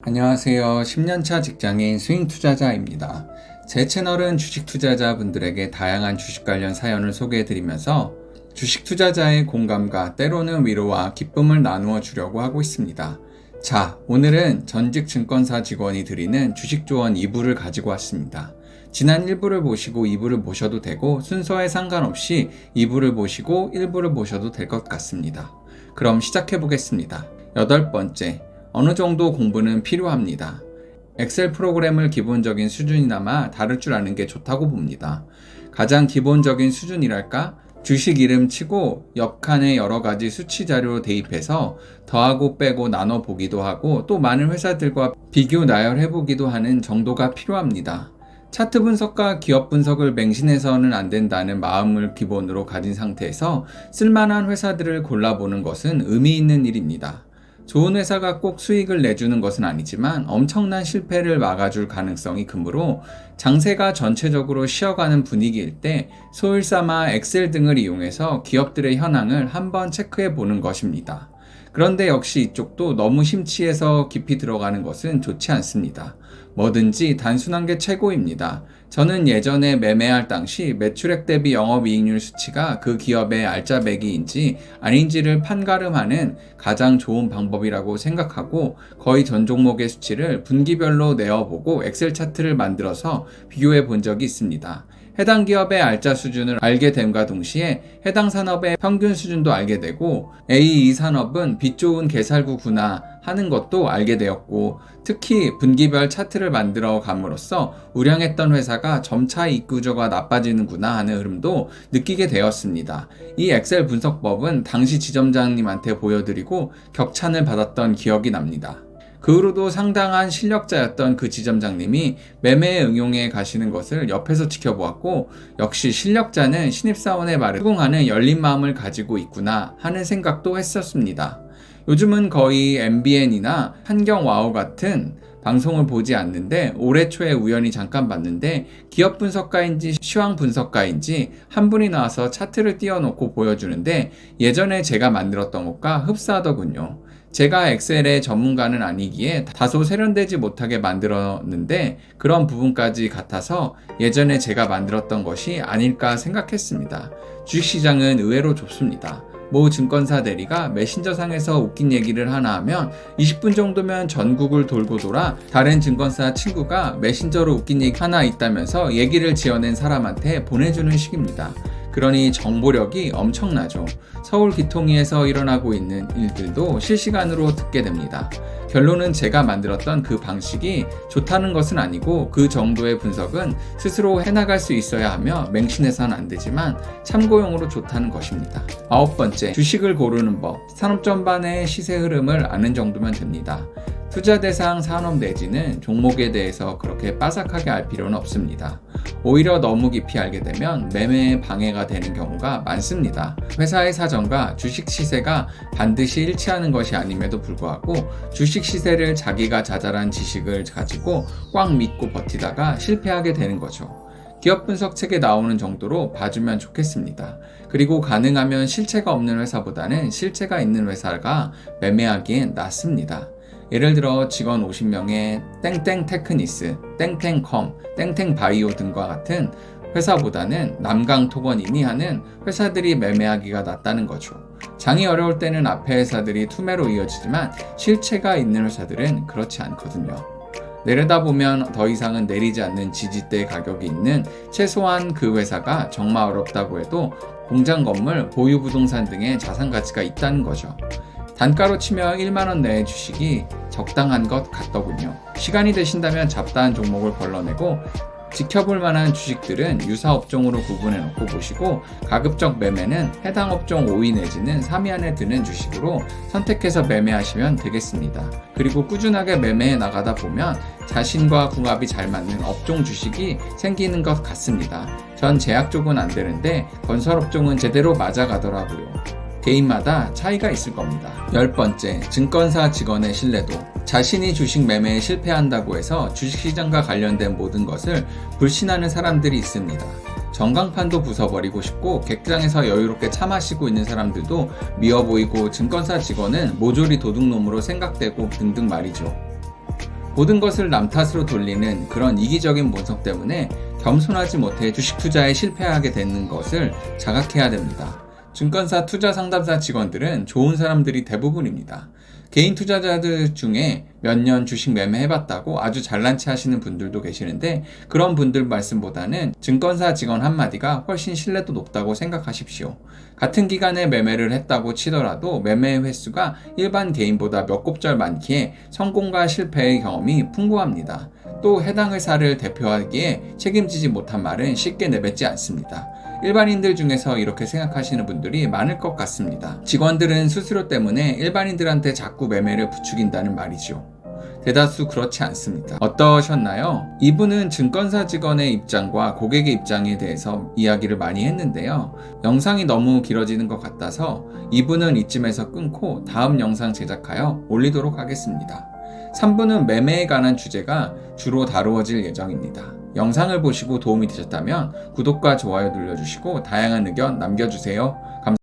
안녕하세요. 10년차 직장인 스윙 투자자입니다. 제 채널은 주식 투자자분들에게 다양한 주식 관련 사연을 소개해드리면서 주식 투자자의 공감과 때로는 위로와 기쁨을 나누어 주려고 하고 있습니다. 자, 오늘은 전직 증권사 직원이 드리는 주식 조언 2부를 가지고 왔습니다. 지난 1부를 보시고 2부를 보셔도 되고 순서에 상관없이 2부를 보시고 1부를 보셔도 될 것 같습니다. 그럼 시작해 보겠습니다. 8번째. 어느 정도 공부는 필요합니다. 엑셀 프로그램을 기본적인 수준이나마 다룰 줄 아는 게 좋다고 봅니다. 가장 기본적인 수준이랄까? 주식 이름 치고 옆칸에 여러 가지 수치 자료 대입해서 더하고 빼고 나눠 보기도 하고 또 많은 회사들과 비교 나열해 보기도 하는 정도가 필요합니다. 차트 분석과 기업 분석을 맹신해서는 안 된다는 마음을 기본으로 가진 상태에서 쓸만한 회사들을 골라보는 것은 의미 있는 일입니다. 좋은 회사가 꼭 수익을 내주는 것은 아니지만 엄청난 실패를 막아줄 가능성이 크므로 장세가 전체적으로 쉬어가는 분위기일 때 소일삼아 엑셀 등을 이용해서 기업들의 현황을 한번 체크해 보는 것입니다. 그런데 역시 이쪽도 너무 심취해서 깊이 들어가는 것은 좋지 않습니다. 뭐든지 단순한 게 최고입니다. 저는 예전에 매매할 당시 매출액 대비 영업이익률 수치가 그 기업의 알짜 배기인지 아닌지를 판가름하는 가장 좋은 방법이라고 생각하고 거의 전 종목의 수치를 분기별로 내어보고 엑셀 차트를 만들어서 비교해 본 적이 있습니다. 해당 기업의 알짜 수준을 알게 됨과 동시에 해당 산업의 평균 수준도 알게 되고 이 산업은 빛 좋은 개살구구나 하는 것도 알게 되었고 특히 분기별 차트를 만들어 감으로써 우량했던 회사가 점차 이익 구조가 나빠지는구나 하는 흐름도 느끼게 되었습니다. 이 엑셀 분석법은 당시 지점장님한테 보여드리고 격찬을 받았던 기억이 납니다. 그 후로도 상당한 실력자였던 그 지점장님이 매매에 응용해 가시는 것을 옆에서 지켜보았고 역시 실력자는 신입사원의 말에 수긍하는 열린 마음을 가지고 있구나 하는 생각도 했었습니다. 요즘은 거의 MBN이나 한경와우 같은 방송을 보지 않는데 올해 초에 우연히 잠깐 봤는데 기업 분석가인지 시황 분석가인지 한 분이 나와서 차트를 띄워놓고 보여주는데 예전에 제가 만들었던 것과 흡사하더군요. 제가 엑셀의 전문가는 아니기에 다소 세련되지 못하게 만들었는데 그런 부분까지 같아서 예전에 제가 만들었던 것이 아닐까 생각했습니다. 주식시장은 의외로 좁습니다. 모 증권사 대리가 메신저상에서 웃긴 얘기를 하나 하면 20분 정도면 전국을 돌고 돌아 다른 증권사 친구가 메신저로 웃긴 얘기 하나 있다면서 얘기를 지어낸 사람한테 보내주는 식입니다. 그러니 정보력이 엄청나죠. 서울 기통위에서 일어나고 있는 일들도 실시간으로 듣게 됩니다. 결론은 제가 만들었던 그 방식이 좋다는 것은 아니고 그 정도의 분석은 스스로 해나갈 수 있어야 하며 맹신해서는 안 되지만 참고용으로 좋다는 것입니다. 9번째, 주식을 고르는 법. 산업 전반의 시세 흐름을 아는 정도면 됩니다. 투자 대상 산업 내지는 종목에 대해서 그렇게 빠삭하게 알 필요는 없습니다. 오히려 너무 깊이 알게 되면 매매에 방해가 되는 경우가 많습니다. 회사의 사정과 주식 시세가 반드시 일치하는 것이 아님에도 불구하고 주식 시세를 자기가 자잘한 지식을 가지고 꽉 믿고 버티다가 실패하게 되는 거죠. 기업 분석 책에 나오는 정도로 봐주면 좋겠습니다. 그리고 가능하면 실체가 없는 회사보다는 실체가 있는 회사가 매매하기엔 낫습니다. 예를 들어 직원 50명의 땡땡 테크니스, 땡땡컴, 땡땡 바이오 등과 같은 회사보다는 남강토건이니 하는 회사들이 매매하기가 낫다는 거죠. 장이 어려울 때는 앞에 회사들이 투매로 이어지지만 실체가 있는 회사들은 그렇지 않거든요. 내려다보면 더 이상은 내리지 않는 지지대 가격이 있는 최소한 그 회사가 정말 어렵다고 해도 공장 건물, 보유 부동산 등의 자산 가치가 있다는 거죠. 단가로 치면 1만원 내의 주식이 적당한 것 같더군요. 시간이 되신다면 잡다한 종목을 걸러내고 지켜볼 만한 주식들은 유사 업종으로 구분해 놓고 보시고 가급적 매매는 해당 업종 5위 내지는 3위 안에 드는 주식으로 선택해서 매매하시면 되겠습니다. 그리고 꾸준하게 매매해 나가다 보면 자신과 궁합이 잘 맞는 업종 주식이 생기는 것 같습니다. 전 제약 쪽은 안 되는데 건설 업종은 제대로 맞아가더라고요. 개인마다 차이가 있을 겁니다. 10번째, 증권사 직원의 신뢰도. 자신이 주식 매매에 실패한다고 해서 주식시장과 관련된 모든 것을 불신하는 사람들이 있습니다. 전광판도 부숴버리고 싶고 객장에서 여유롭게 차 마시고 있는 사람들도 미워 보이고 증권사 직원은 모조리 도둑놈으로 생각되고 등등 말이죠. 모든 것을 남 탓으로 돌리는 그런 이기적인 본성 때문에 겸손하지 못해 주식 투자에 실패하게 되는 것을 자각해야 됩니다. 증권사 투자 상담사 직원들은 좋은 사람들이 대부분입니다. 개인 투자자들 중에 몇 년 주식 매매해봤다고 아주 잘난 체 하시는 분들도 계시는데 그런 분들 말씀보다는 증권사 직원 한마디가 훨씬 신뢰도 높다고 생각하십시오. 같은 기간에 매매를 했다고 치더라도 매매 횟수가 일반 개인보다 몇 곱절 많기에 성공과 실패의 경험이 풍부합니다. 또 해당 회사를 대표하기에 책임지지 못한 말은 쉽게 내뱉지 않습니다. 일반인들 중에서 이렇게 생각하시는 분들이 많을 것 같습니다. 직원들은 수수료 때문에 일반인들한테 자꾸 매매를 부추긴다는 말이죠. 대다수 그렇지 않습니다. 어떠셨나요? 이분은 증권사 직원의 입장과 고객의 입장에 대해서 이야기를 많이 했는데요. 영상이 너무 길어지는 것 같아서 이분은 이쯤에서 끊고 다음 영상 제작하여 올리도록 하겠습니다. 3부는 매매에 관한 주제가 주로 다루어질 예정입니다. 영상을 보시고 도움이 되셨다면 구독과 좋아요 눌러주시고 다양한 의견 남겨주세요. 감사합니다.